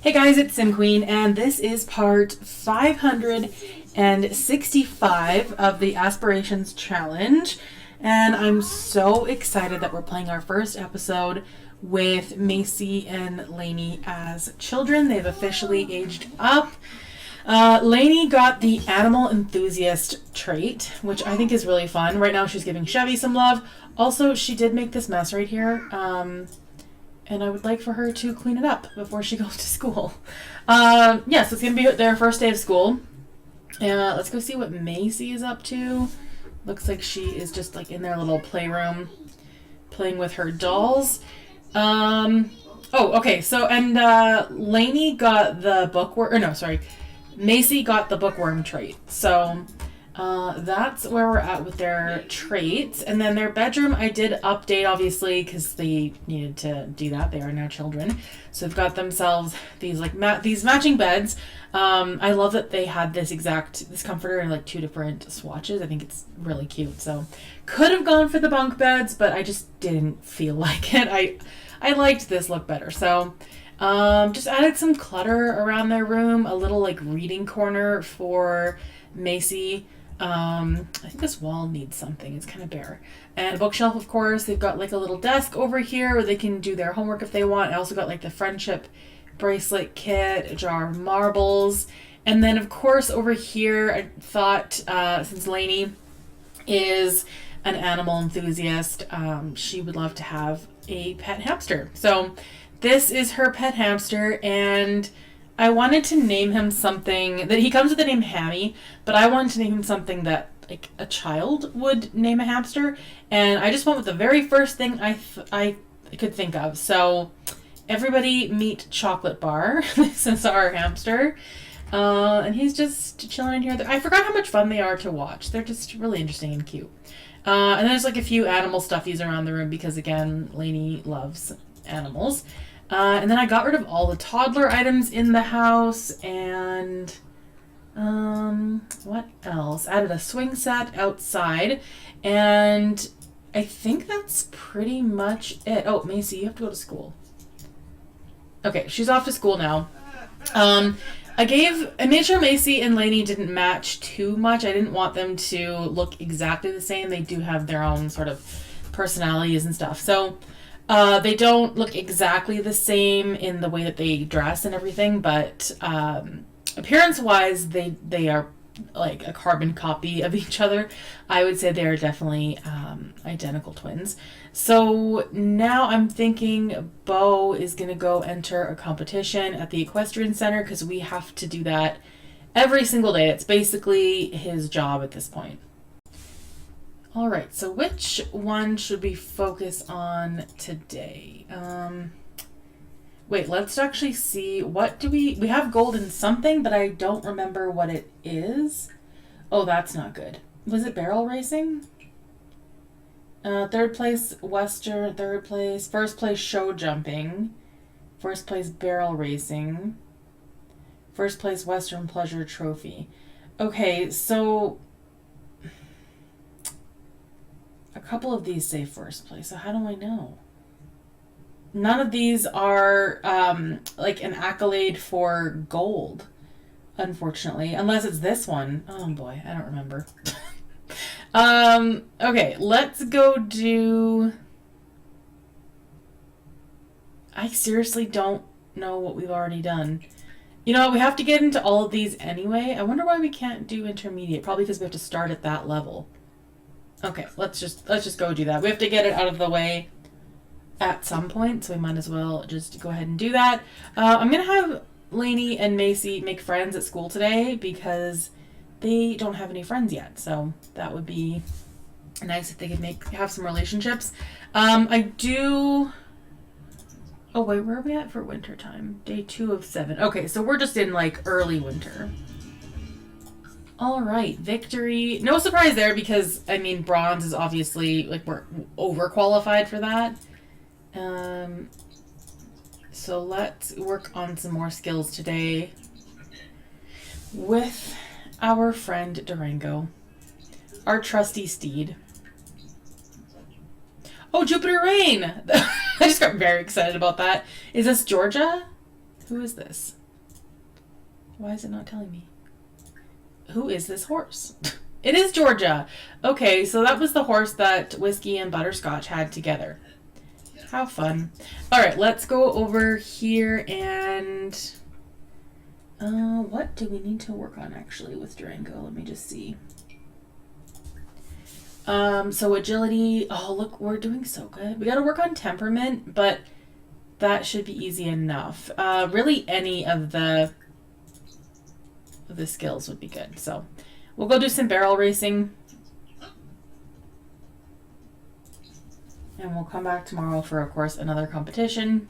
Hey guys, it's Sim Queen, and this is part 565 of the Aspirations Challenge. And I'm so excited that we're playing our first episode with Macy and Lainey as children. They've officially aged up. Lainey got the animal enthusiast trait, which I think is really fun. Right now she's giving Chevy some love. Also, she did make this mess right here. And I would like for her to clean it up before she goes to school. So it's going to be their first day of school. Let's go see what Macy is up to. Looks like she is just like in their little playroom playing with her dolls. Okay. So, Lainey got the Macy got the bookworm trait. So, that's where we're at with their traits. And then their bedroom, I did update, obviously, because they needed to do that. They are now children. So they've got themselves these these matching beds. I love that they had this comforter in like two different swatches. I think it's really cute. So could have gone for the bunk beds, but I just didn't feel like it. I liked this look better. So just added some clutter around their room, a little like reading corner for Macy. I think this wall needs something. It's kind of bare. And a bookshelf, of course. They've got like a little desk over here where they can do their homework if they want. I also got like the friendship bracelet kit, a jar of marbles. And then, of course, over here, I thought since Lainey is an animal enthusiast, she would love to have a pet hamster. So this is her pet hamster, and I wanted to name him something that he comes with the name Hammy, but I wanted to name him something that like a child would name a hamster, and I just went with the very first thing I could think of. So everybody meet Chocolate Bar. This is our hamster, and he's just chilling in here. I forgot how much fun they are to watch. They're just really interesting and cute. And there's like a few animal stuffies around the room because again, Lainey loves animals. And then I got rid of all the toddler items in the house, and what else? Added a swing set outside, and I think that's pretty much it. Oh, Macy, you have to go to school. Okay, she's off to school now. I made sure Macy and Lainey didn't match too much. I didn't want them to look exactly the same. They do have their own sort of personalities and stuff. So they don't look exactly the same in the way that they dress and everything, but appearance-wise, they are like a carbon copy of each other. I would say they are definitely identical twins. So now I'm thinking Bo is going to go enter a competition at the Equestrian Center because we have to do that every single day. It's basically his job at this point. All right, so which one should we focus on today? Wait, let's actually see. What do we have gold in something, but I don't remember what it is. Oh, that's not good. Was it barrel racing? Third place Western, third place, first place show jumping, first place barrel racing, first place Western pleasure trophy. Okay, so a couple of these say first place, so how do I know? None of these are like an accolade for gold, unfortunately, unless it's this one. Oh boy, I don't remember. Okay, let's go do... I seriously don't know what we've already done. You know, we have to get into all of these anyway. I wonder why we can't do intermediate. Probably because we have to start at that level. Okay, let's just go do that. We have to get it out of the way at some point, so we might as well just go ahead and do that. I'm going to have Lainey and Macy make friends at school today because they don't have any friends yet, so that would be nice if they could have some relationships. I do... Oh, wait, where are we at for winter time? Day 2 of 7. Okay, so we're just in, like, early winter. All right, victory. No surprise there because, I mean, bronze is obviously, like, we're overqualified for that. So let's work on some more skills today with our friend Durango, our trusty steed. Oh, Jupiter Rain! I just got very excited about that. Is this Georgia? Who is this? Why is it not telling me? Who is this horse? It is Georgia. Okay, so that was the horse that Whiskey and Butterscotch had together. How fun. All right, let's go over here and... what do we need to work on actually with Durango? Let me just see. So agility. Oh, look, we're doing so good. We got to work on temperament, but that should be easy enough. Really, any of the skills would be good. So we'll go do some barrel racing. And we'll come back tomorrow for, of course, another competition.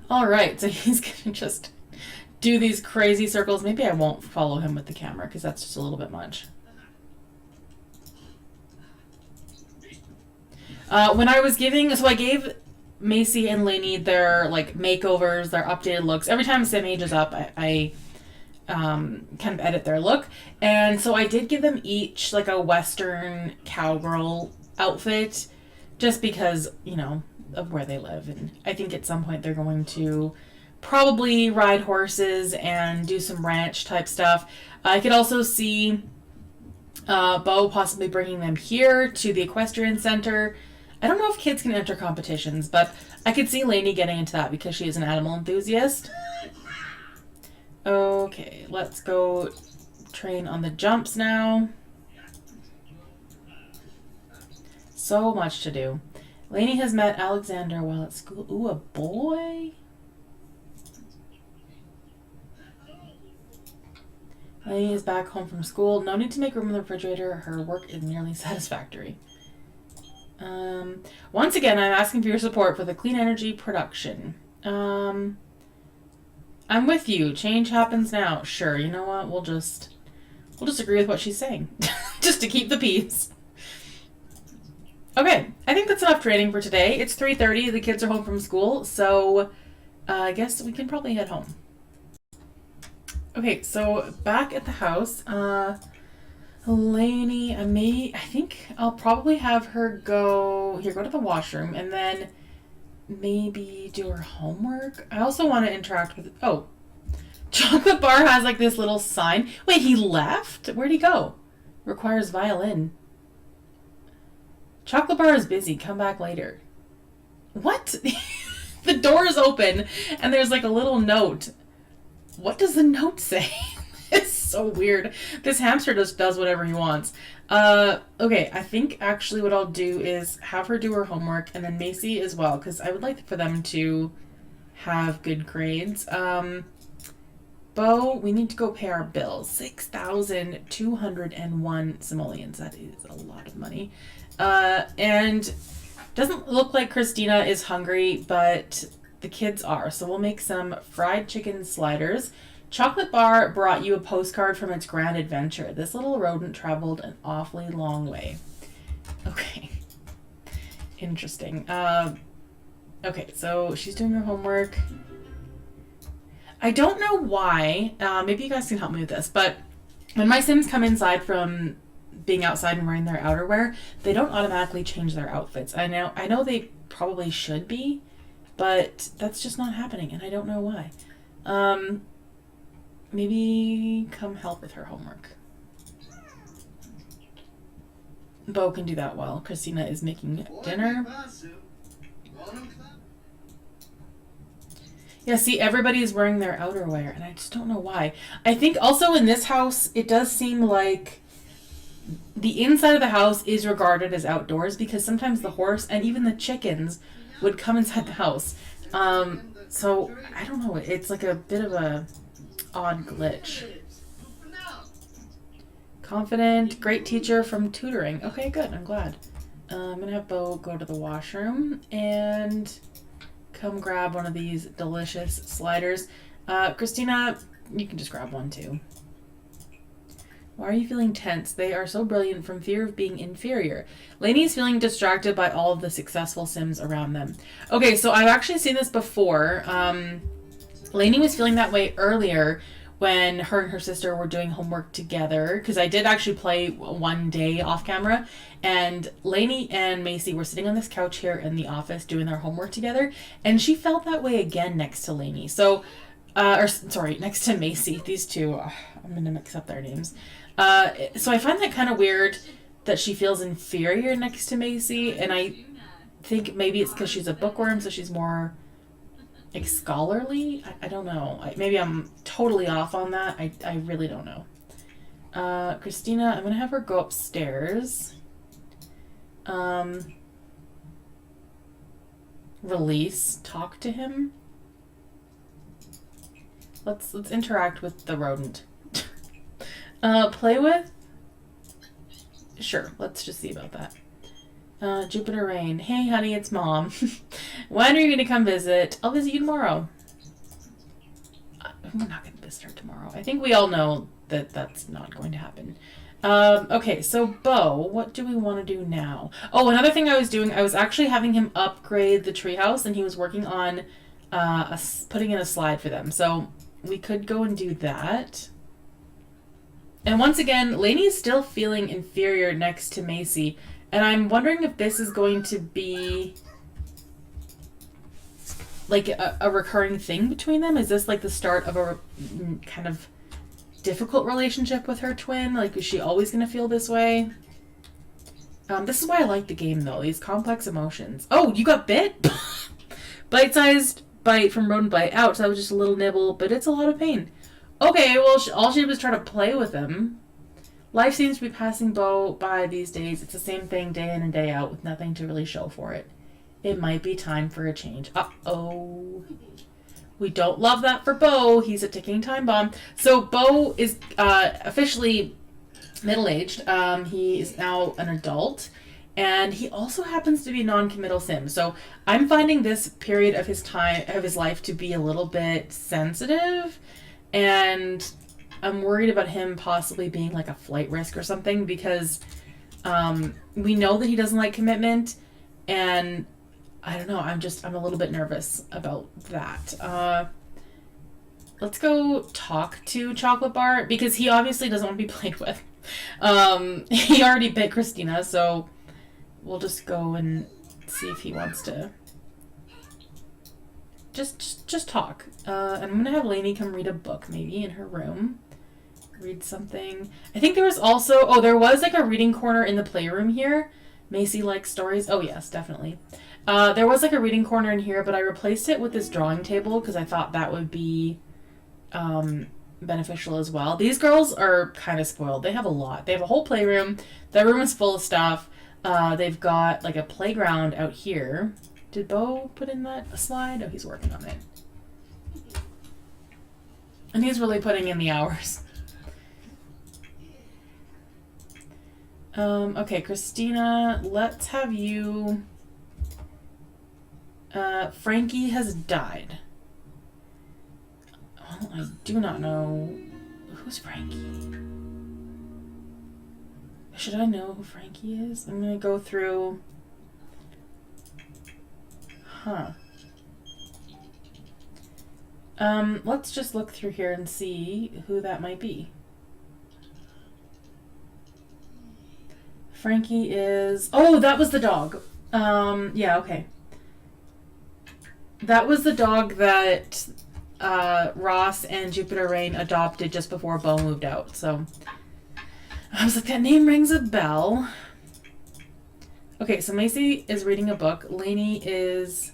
All right, so he's going to just do these crazy circles. Maybe I won't follow him with the camera because that's just a little bit much. When I was giving, so I gave Macy and Lainey their like makeovers, their updated looks. Every time Sim ages up, I kind of edit their look. And so I did give them each like a Western cowgirl outfit just because, you know, of where they live. And I think at some point they're going to probably ride horses and do some ranch type stuff. I could also see Bo possibly bringing them here to the equestrian center. I don't know if kids can enter competitions, but I could see Lainey getting into that because she is an animal enthusiast. Okay, let's go train on the jumps now. So much to do. Lainey has met Alexander while at school. Ooh, a boy? Lainey is back home from school. No need to make room in the refrigerator. Her work is nearly satisfactory. Once again, I'm asking for your support for the clean energy production. I'm with you. Change happens now. Sure, you know what? We'll just agree with what she's saying. Just to keep the peace. Okay, I think that's enough training for today. It's 3:30. The kids are home from school, so I guess we can probably head home. Okay, so back at the house, Lainey, I think I'll probably have her go to the washroom and then maybe do her homework. I also want to interact with, Chocolate Bar has like this little sign. Wait, he left? Where'd he go? Requires violin. Chocolate Bar is busy. Come back later. What? The door is open and there's like a little note. What does the note say? It's so weird. This hamster just does whatever he wants. Okay, I think actually what I'll do is have her do her homework and then Macy as well, because I would like for them to have good grades. Bo, we need to go pay our bills. 6,201 simoleons. That is a lot of money. And doesn't look like Christina is hungry, but the kids are. So we'll make some fried chicken sliders. Chocolate Bar brought you a postcard from its grand adventure. This little rodent traveled an awfully long way. Okay. Interesting. Okay, so she's doing her homework. I don't know why. Maybe you guys can help me with this, but when my Sims come inside from being outside and wearing their outerwear, they don't automatically change their outfits. I know they probably should be, but that's just not happening, and I don't know why. Maybe come help with her homework. Bo can do that while Christina is making dinner. Yeah, see, everybody's wearing their outerwear, and I just don't know why. I think also in this house, it does seem like the inside of the house is regarded as outdoors because sometimes the horse and even the chickens would come inside the house. So, I don't know. It's like a bit of a odd glitch. Confident, great teacher from tutoring. Okay, good. I'm glad. I'm going to have Bo go to the washroom and come grab one of these delicious sliders. Christina, you can just grab one too. Why are you feeling tense? They are so brilliant from fear of being inferior. Lainey's feeling distracted by all of the successful Sims around them. Okay, so I've actually seen this before. Lainey was feeling that way earlier when her and her sister were doing homework together, because I did actually play one day off camera, and Lainey and Macy were sitting on this couch here in the office doing their homework together, and she felt that way again next to Lainey. So, next to Macy. These two, I'm going to mix up their names. So I find that kind of weird that she feels inferior next to Macy, and I think maybe it's because she's a bookworm, so she's more like scholarly. I don't know. Maybe I'm totally off on that. I really don't know. Christina, I'm gonna have her go upstairs. Release. Talk to him. Let's interact with the rodent. Play with. Sure. Let's just see about that. Jupiter Rain. Hey, honey, it's Mom. When are you going to come visit? I'll visit you tomorrow. We're not going to visit her tomorrow. I think we all know that that's not going to happen. Okay, so Bo, what do we want to do now? Oh, another thing I was doing, I was actually having him upgrade the treehouse, and he was working on putting in a slide for them. So we could go and do that. And once again, Lainey's still feeling inferior next to Macy. And I'm wondering if this is going to be like a recurring thing between them. Is this like the start of a kind of difficult relationship with her twin? Like, is she always going to feel this way? This is why I like the game, though. These complex emotions. Oh, you got bit? Bite-sized bite from rodent bite. Ouch, that was just a little nibble, but it's a lot of pain. Okay, well, all she did was try to play with him. Life seems to be passing Bo by these days. It's the same thing day in and day out with nothing to really show for it. It might be time for a change. Uh-oh. We don't love that for Bo. He's a ticking time bomb. So Bo is officially middle-aged. He is now an adult. And he also happens to be non-committal sim. So I'm finding this period of his life to be a little bit sensitive. And I'm worried about him possibly being like a flight risk or something, because we know that he doesn't like commitment, and I don't know, I'm a little bit nervous about that. Let's go talk to Chocolate Bar, because he obviously doesn't want to be played with. He already bit Christina, so we'll just go and see if he wants to just talk. And I'm gonna have Lainey come read a book maybe in her room. Read something. I think there was also, there was like a reading corner in the playroom here. Macy likes stories. Oh yes, definitely. There was like a reading corner in here, but I replaced it with this drawing table because I thought that would be beneficial as well. These girls are kind of spoiled. They have a lot. They have a whole playroom. Their room is full of stuff. They've got like a playground out here. Did Bo put in that slide? Oh, he's working on it. And he's really putting in the hours. Okay, Christina, let's have you... Frankie has died. Well, I do not know... Who's Frankie? Should I know who Frankie is? I'm gonna go through... Huh. Let's just look through here and see who that might be. Frankie is... Oh, that was the dog. Yeah, okay. That was the dog that Ross and Jupiter Rain adopted just before Bo moved out. So I was like, that name rings a bell. Okay, so Macy is reading a book. Lainey is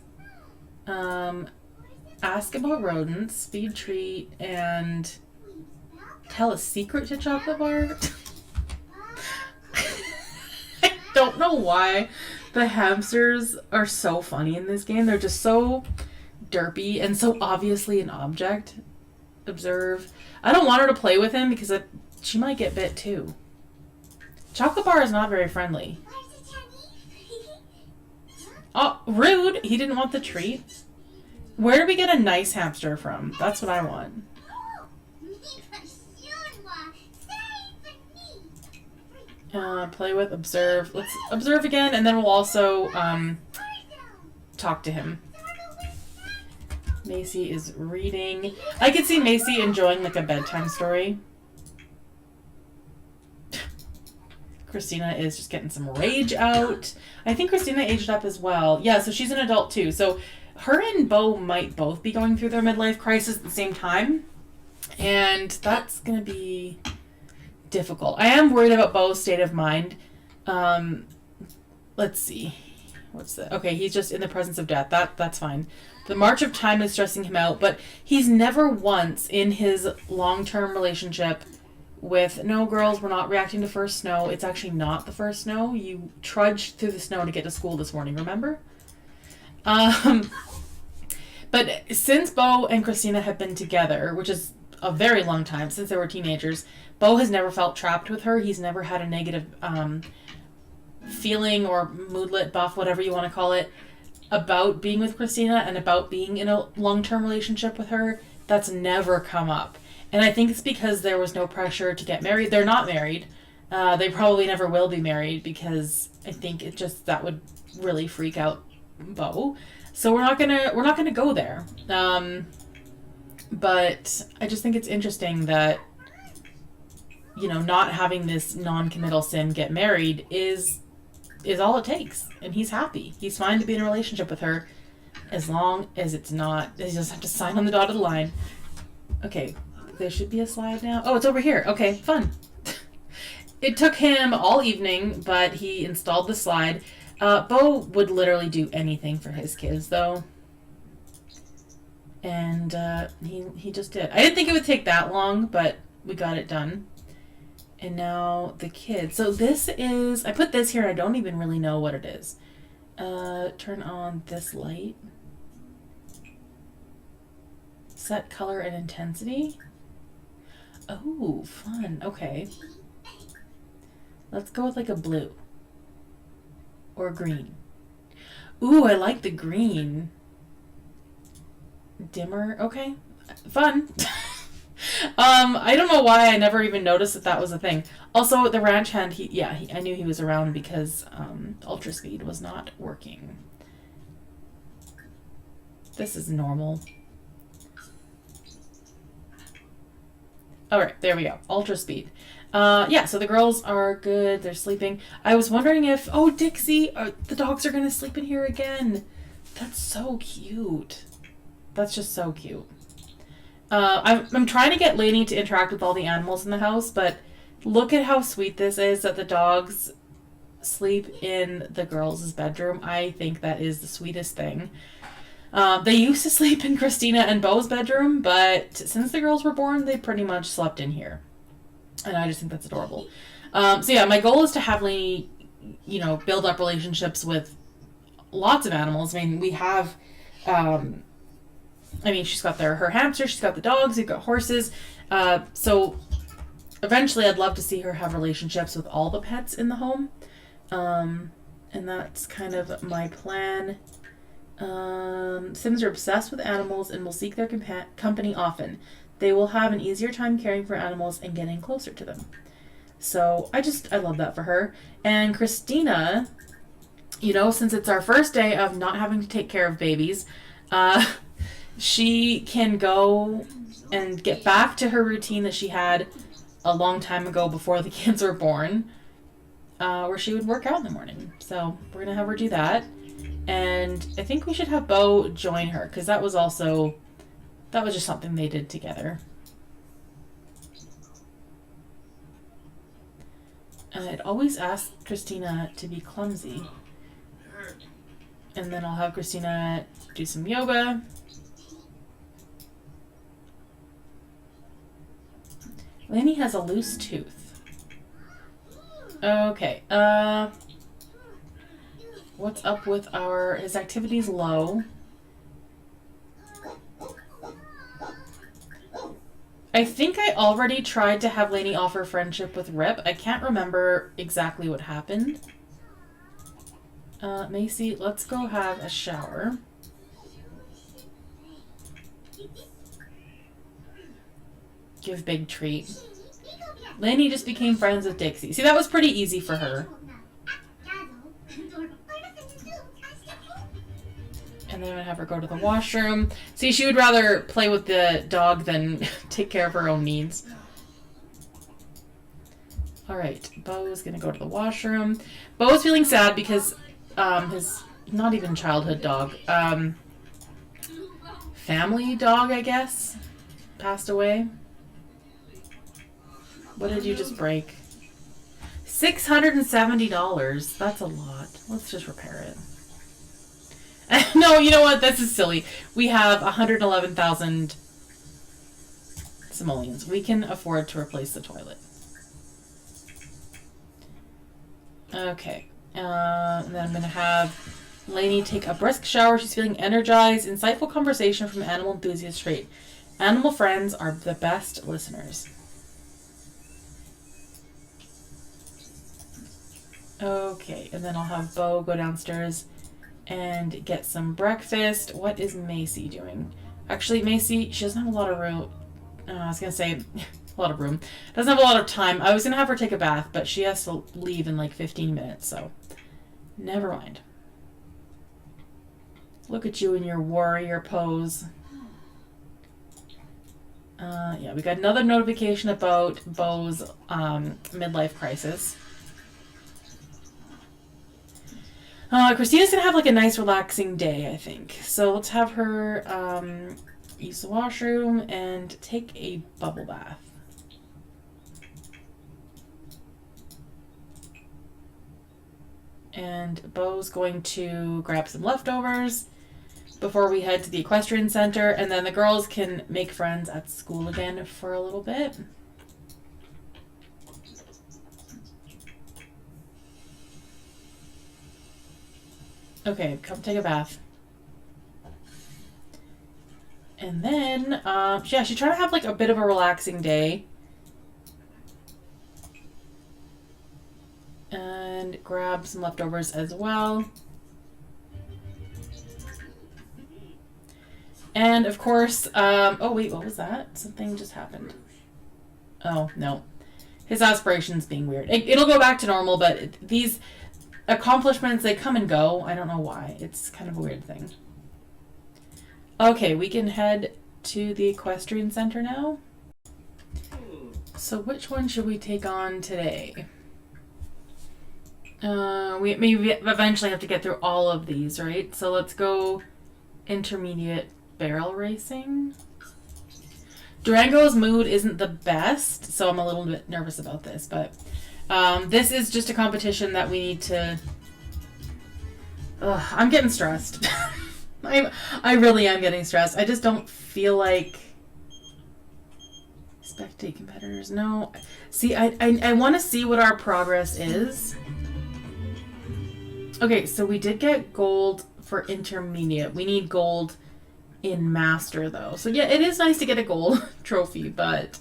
ask about rodents, feed treat, and tell a secret to Chocolate Bar. I don't know why the hamsters are so funny in this game. They're just so derpy and so obviously an object. Observe. I don't want her to play with him because she might get bit too. Chocolate Bar is not very friendly. Oh, rude. He didn't want the treat. Where do we get a nice hamster from? That's what I want. Play with, observe. Let's observe again, and then we'll also talk to him. Macy is reading. I could see Macy enjoying like a bedtime story. Christina is just getting some rage out. I think Christina aged up as well. Yeah, so she's an adult too. So her and Beau might both be going through their midlife crisis at the same time. And that's going to be difficult. I am worried about Beau's state of mind. Let's see. What's that? Okay, he's just in the presence of death. That's fine. The march of time is stressing him out, but he's never once in his long-term relationship with, no, girls, we're not reacting to first snow. It's actually not the first snow. You trudged through the snow to get to school this morning, remember? But since Beau and Christina have been together, which is a very long time, since they were teenagers, Beau has never felt trapped with her. He's never had a negative feeling or moodlet buff, whatever you want to call it, about being with Christina and about being in a long-term relationship with her. That's never come up. And I think it's because there was no pressure to get married. They're not married. They probably never will be married because I think that would really freak out Beau. So we're not gonna go there. But I just think it's interesting that, you know, not having this non-committal sin get married is all it takes. And he's happy. He's fine to be in a relationship with her as long as it's not, he doesn't have to sign on the dotted line. Okay, there should be a slide now. Oh, it's over here. Okay, fun. It took him all evening, but he installed the slide. Beau would literally do anything for his kids, though. And he just did. I didn't think it would take that long, but we got it done. And now the kids. So this is, I put this here and I don't even really know what it is. Turn on this light. Set color and intensity. Oh, fun. Okay. Let's go with like a blue. Or green. Ooh, I like the green. Dimmer. Okay. Fun. I don't know why I never even noticed that was a thing. Also, the ranch hand, I knew he was around because Ultra Speed was not working. This is normal. Alright, there we go. Ultra Speed. Yeah, so the girls are good. They're sleeping. I was wondering if... Oh, Dixie! The dogs are going to sleep in here again. That's so cute. That's just so cute. I'm trying to get Lainey to interact with all the animals in the house, but look at how sweet this is that the dogs sleep in the girls' bedroom. I think that is the sweetest thing. They used to sleep in Christina and Beau's bedroom, but since the girls were born, they pretty much slept in here. And I just think that's adorable. So yeah, my goal is to have Lainey, you know, build up relationships with lots of animals. I mean, we have... she's got her hamster, she's got the dogs, we've got horses. So eventually I'd love to see her have relationships with all the pets in the home. And that's kind of my plan. Sims are obsessed with animals and will seek their company often. They will have an easier time caring for animals and getting closer to them. So I love that for her. And Christina, you know, since it's our first day of not having to take care of babies, she can go and get back to her routine that she had a long time ago before the kids were born, where she would work out in the morning. So we're going to have her do that. And I think we should have Beau join her, because that was just something they did together. I'd always ask Christina to be clumsy. And then I'll have Christina do some yoga. Lainey has a loose tooth. Okay, what's up with his activity's low. I think I already tried to have Lainey offer friendship with Rip. I can't remember exactly what happened. Macy, let's go have a shower. Give big treat. Lainey just became friends with Dixie. See, that was pretty easy for her. And then I'm gonna have her go to the washroom. See, she would rather play with the dog than take care of her own needs. Alright, Bo's gonna go to the washroom. Bo's feeling sad because his not even childhood dog, family dog, I guess, passed away. What did you just break? $670. That's a lot. Let's just repair it. No, you know what? This is silly. We have 111,000 simoleons. We can afford to replace the toilet. Okay. And then I'm going to have Lainey take a brisk shower. She's feeling energized. Insightful conversation from animal enthusiast trait. Animal friends are the best listeners. Okay, and then I'll have Bo go downstairs and get some breakfast. What is Macy doing? Actually, Macy, she doesn't have a lot of room. I was going to say a lot of room. Doesn't have a lot of time. I was going to have her take a bath, but she has to leave in like 15 minutes, so never mind. Look at you in your warrior pose. Yeah, we got another notification about Bo's midlife crisis. Christina's gonna have like a nice relaxing day, I think. So let's have her use the washroom and take a bubble bath. And Bo's going to grab some leftovers before we head to the equestrian center, and then the girls can make friends at school again for a little bit. Okay, come take a bath. And then, yeah, she's trying to have like a bit of a relaxing day. And grab some leftovers as well. And of course, oh wait, what was that? Something just happened. Oh, no. His aspirations being weird. It'll go back to normal, but these accomplishments, they come and go. I don't know why. It's kind of a weird thing. Okay, we can head to the equestrian center now. So which one should we take on today? We maybe eventually have to get through all of these, right? So let's go intermediate barrel racing. Durango's mood isn't the best, so I'm a little bit nervous about this, but this is just a competition that we need to... I'm getting stressed. I really am getting stressed. I just don't feel like... Spectate competitors, no. See, I want to see what our progress is. Okay, so we did get gold for intermediate. We need gold in master, though. So yeah, it is nice to get a gold trophy, but...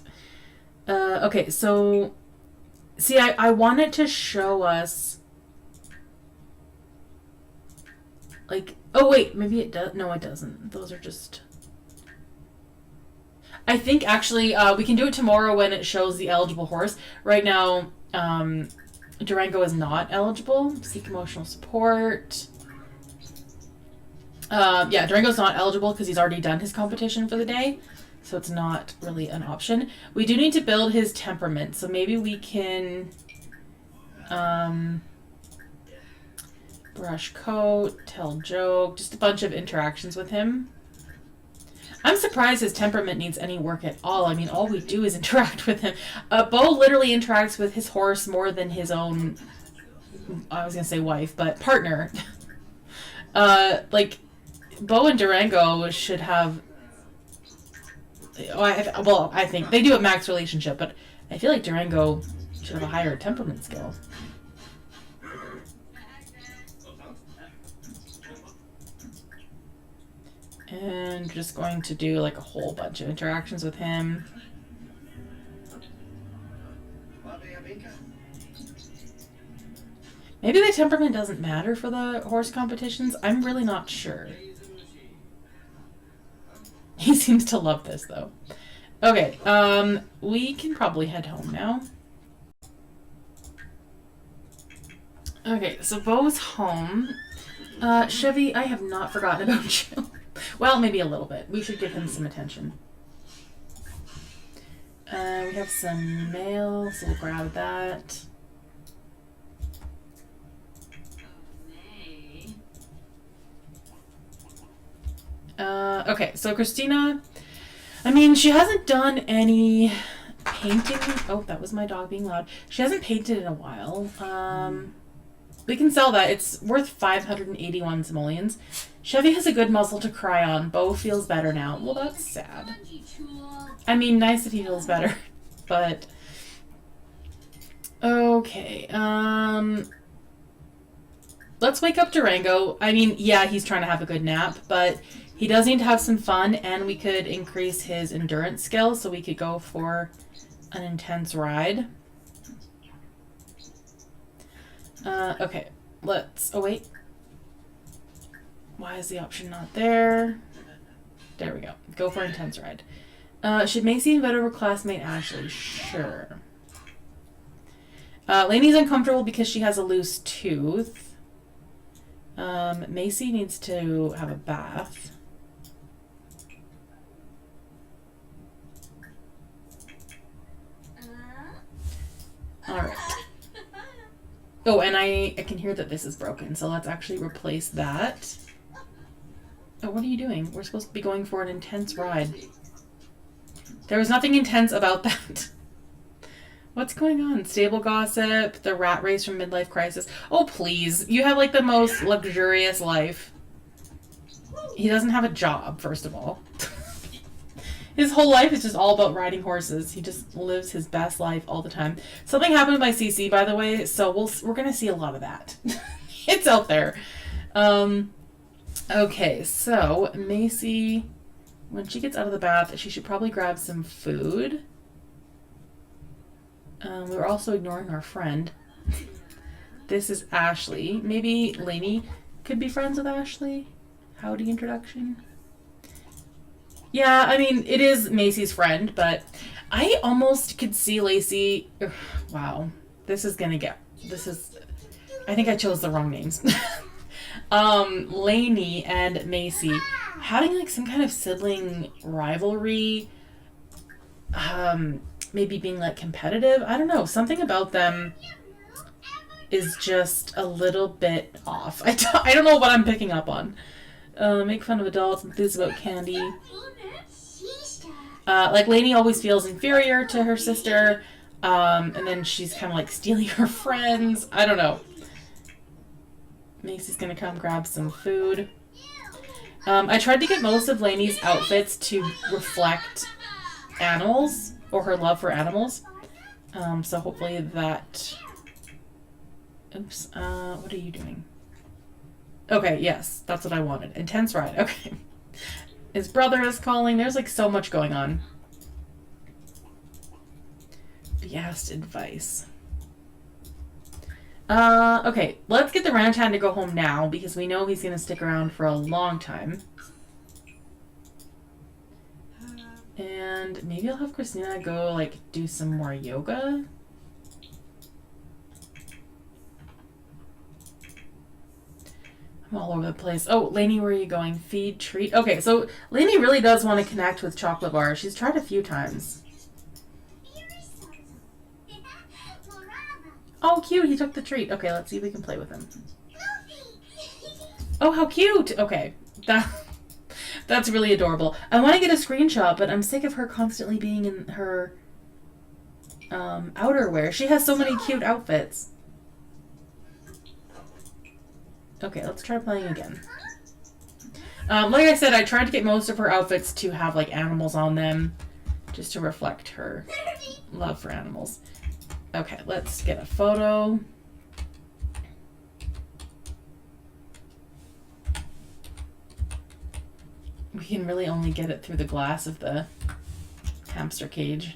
okay, so... See, I wanted to show us... Like... Oh, wait, maybe it does... No, it doesn't. Those are just... I think, actually, we can do it tomorrow when it shows the eligible horse. Right now, Durango is not eligible. Seek emotional support. Yeah, Durango's not eligible because he's already done his competition for the day. So it's not really an option. We do need to build his temperament. So maybe we can... brush coat, tell joke, just a bunch of interactions with him. I'm surprised his temperament needs any work at all. I mean, all we do is interact with him. Bo literally interacts with his horse more than his own, I was going to say wife, but partner. Like, Bo and Durango should have, well, I think they do a max relationship, but I feel like Durango should have a higher temperament skill. And just going to do like a whole bunch of interactions with him. Maybe the temperament doesn't matter for the horse competitions. I'm really not sure. He seems to love this though. Okay, we can probably head home now. Okay, so Bo's home. Chevy, I have not forgotten about you. Well, maybe a little bit. We should give him some attention. We have some mail, so we'll grab that. Okay, so Christina, I mean, she hasn't done any painting. Oh, that was my dog being loud. She hasn't painted in a while. We can sell that. It's worth 581 simoleons. Chevy has a good muscle to cry on. Bo feels better now. Well, that's sad. I mean, nice that he feels better, but... Okay, let's wake up Durango. I mean, yeah, he's trying to have a good nap, but he does need to have some fun, and we could increase his endurance skill, so we could go for an intense ride. Okay, let's... Oh, wait. Why is the option not there? There we go. Go for intense ride. Should Macy invite over classmate Ashley? Sure. Lainey's uncomfortable because she has a loose tooth. Macy needs to have a bath. Alright. Oh, and I can hear that this is broken, so let's actually replace that. Oh, what are you doing? We're supposed to be going for an intense ride. There was nothing intense about that. What's going on? Stable gossip, the rat race from midlife crisis. Oh, please. You have, like, the most luxurious life. He doesn't have a job, first of all. His whole life is just all about riding horses. He just lives his best life all the time. Something happened by CC, by the way, so we're going to see a lot of that. It's out there. Okay, so Macy, when she gets out of the bath, she should probably grab some food. We were also ignoring our friend. This is Ashley. Maybe Lainey could be friends with Ashley? Howdy introduction. Yeah, I mean, it is Macy's friend, but I almost could see Lacey... Ugh, wow. This is... I think I chose the wrong names. Lainey and Macy having, like, some kind of sibling rivalry. Maybe being, like, competitive. I don't know. Something about them is just a little bit off. I don't know what I'm picking up on. Make fun of adults, enthuse about candy. Like, Lainey always feels inferior to her sister, and then she's kind of, like, stealing her friends. I don't know. Macy's gonna come grab some food. I tried to get most of Lainey's outfits to reflect animals, or her love for animals. So hopefully that... Oops, what are you doing? Okay, yes, that's what I wanted. Intense ride, okay. His brother is calling. There's, like, so much going on. Be asked advice. Okay, let's get the Rantan to go home now, because we know he's going to stick around for a long time. And maybe I'll have Christina go, like, do some more yoga. I'm all over the place. Oh, Lainey, where are you going? Feed, treat. Okay, so Lainey really does want to connect with chocolate bars. She's tried a few times. Oh, cute. He took the treat. Okay, let's see if we can play with him. Oh, how cute. Okay. That's really adorable. I want to get a screenshot, but I'm sick of her constantly being in her outerwear. She has so many cute outfits. Okay, let's try playing again. Like I said, I tried to get most of her outfits to have, like, animals on them, just to reflect her love for animals. Okay, let's get a photo. We can really only get it through the glass of the hamster cage.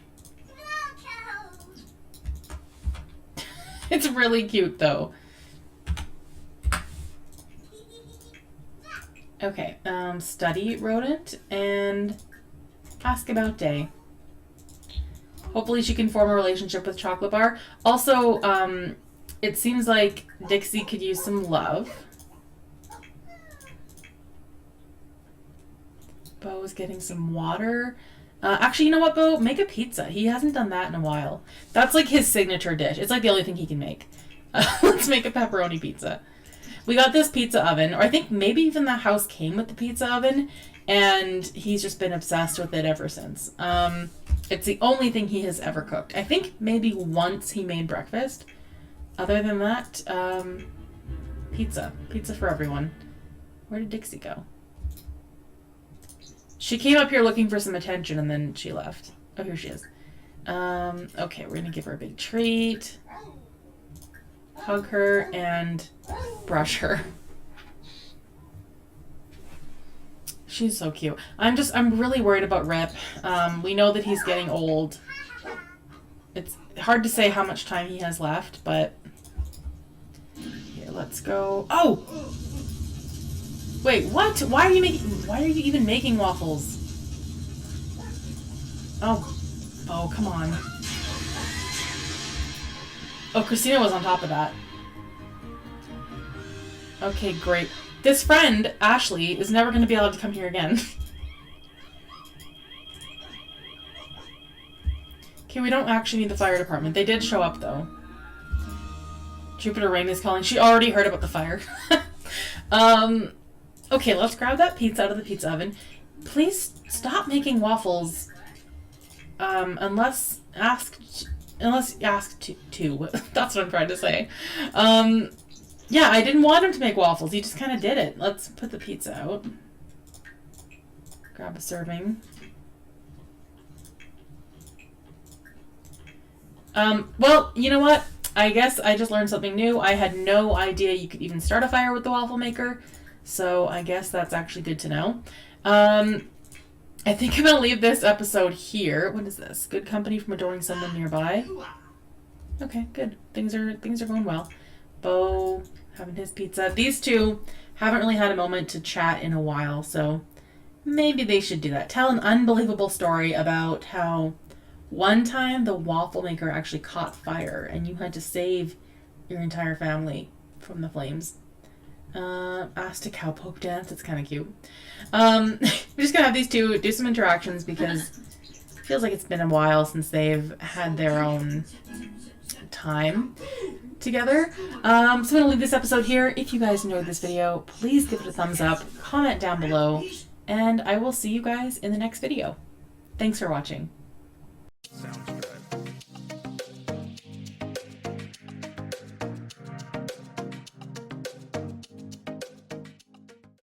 It's really cute, though. Okay, study rodent and ask about day. Hopefully she can form a relationship with Chocolate Bar. Also, it seems like Dixie could use some love. Bo is getting some water. Actually, you know what, Bo? Make a pizza. He hasn't done that in a while. That's like his signature dish. It's like the only thing he can make. Let's make a pepperoni pizza. We got this pizza oven, or I think maybe even the house came with the pizza oven, and he's just been obsessed with it ever since. It's the only thing he has ever cooked. I think maybe once he made breakfast. Other than that, pizza. Pizza for everyone. Where did Dixie go? She came up here looking for some attention and then she left. Oh, here she is. Okay, we're gonna give her a big treat. Hug her and brush her. She's so cute. I'm really worried about Rip. We know that he's getting old. It's hard to say how much time he has left, but here, let's go. Oh! Wait, what? Why are you even making waffles? Oh, come on. Oh, Christina was on top of that. Okay, great. This friend, Ashley, is never going to be allowed to come here again. Okay, we don't actually need the fire department. They did show up, though. Jupiter Rain is calling. She already heard about the fire. Okay, let's grab that pizza out of the pizza oven. Please stop making waffles. Unless asked to. That's what I'm trying to say. Yeah, I didn't want him to make waffles. He just kind of did it. Let's put the pizza out. Grab a serving. Well, you know what? I guess I just learned something new. I had no idea you could even start a fire with the waffle maker. So I guess that's actually good to know. I think I'm going to leave this episode here. What is this? Good company from adoring someone nearby. Okay, good. Things are going well. Bo having his pizza. These two haven't really had a moment to chat in a while, so maybe they should do that. Tell an unbelievable story about how one time the waffle maker actually caught fire and you had to save your entire family from the flames. Asked a cowpoke dance. It's kind of cute. We're just gonna have these two do some interactions because it feels like it's been a while since they've had their own time together. So I'm gonna leave this episode here. If you guys enjoyed this video, please give it a thumbs up, comment down below, and I will see you guys in the next video. Thanks for watching.